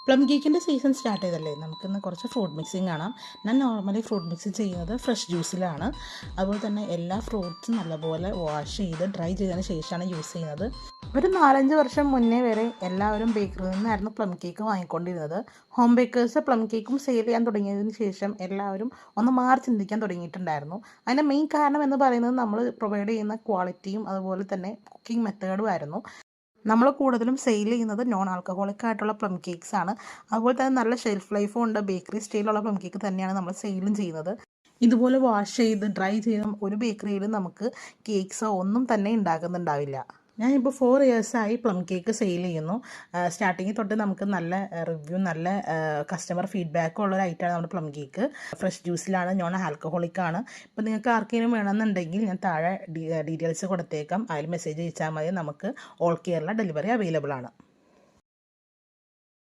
Plum കേക്കിൻ്റെ season start ചെയ്തല്ലേ, നമുക്കിന്ന് കുറച്ച് ഫ്രൂട്ട് മിക്സിങ് കാണാം. ഞാൻ നോർമലി ഫ്രൂട്ട് മിക്സിങ് ചെയ്യുന്നത് ഫ്രഷ് ജ്യൂസിലാണ്. അതുപോലെ തന്നെ എല്ലാ ഫ്രൂട്ട്സും നല്ലപോലെ വാഷ് ചെയ്ത് ഡ്രൈ ചെയ്തതിന് ശേഷമാണ് യൂസ് ചെയ്യുന്നത്. ഒരു 4-5 വർഷം മുന്നേ വരെ എല്ലാവരും ബേക്കറിയിൽ നിന്നായിരുന്നു പ്ലം കേക്ക് വാങ്ങിക്കൊണ്ടിരുന്നത്. ഹോം ബേക്കേഴ്സ് പ്ലം കേക്കും സെയിൽ ചെയ്യാൻ തുടങ്ങിയതിന് ശേഷം എല്ലാവരും ഒന്ന് മാറി ചിന്തിക്കാൻ തുടങ്ങിയിട്ടുണ്ടായിരുന്നു. അതിൻ്റെ മെയിൻ കാരണം എന്ന് പറയുന്നത് നമ്മൾ പ്രൊവൈഡ് ചെയ്യുന്ന ക്വാളിറ്റിയും അതുപോലെ തന്നെ കുക്കിംഗ് മെത്തേഡും ആയിരുന്നു. നമ്മൾ കൂടുതലും സെയിൽ ചെയ്യുന്നത് നോൺ ആൽക്കഹോളിക് ആയിട്ടുള്ള പ്ലം കേക്ക്സ് ആണ്. അതുപോലെ തന്നെ നല്ല ഷെൽഫ് ലൈഫും ഉണ്ട്. ബേക്കറി സ്റ്റൈലുള്ള പ്ലം കേക്ക് തന്നെയാണ് നമ്മൾ സെയിലും ചെയ്യുന്നത്. ഇതുപോലെ വാഷ് ചെയ്ത് ഡ്രൈ ചെയ്ത് ഒരു ബേക്കറിയിലും നമുക്ക് കേക്ക്സോ ഒന്നും തന്നെ ഉണ്ടാക്കുന്നുണ്ടാവില്ല. ഞാനിപ്പോൾ 4 ഇയേഴ്സായി പ്ലം കേക്ക് സെയിൽ ചെയ്യുന്നു. സ്റ്റാർട്ടിങ്ങിൽ തൊട്ട് നമുക്ക് നല്ല റിവ്യൂ, നല്ല കസ്റ്റമർ ഫീഡ്ബാക്കും ഉള്ളൊരു ഐറ്റമാണ് നമ്മുടെ പ്ലം കേക്ക്. ഫ്രഷ് ജ്യൂസിലാണ്, നോൺ ആൽക്കഹോളിക് ആണ്. ഇപ്പോൾ നിങ്ങൾക്ക് ആർക്കെങ്കിലും വേണമെന്നുണ്ടെങ്കിൽ ഞാൻ താഴെ ഡീറ്റെയിൽസ് കൊടുത്തേക്കാം. അതിൽ മെസ്സേജ് അയച്ചാൽ മതി. നമുക്ക് ഓൾ കേരള ഡെലിവറി അവൈലബിൾ ആണ്.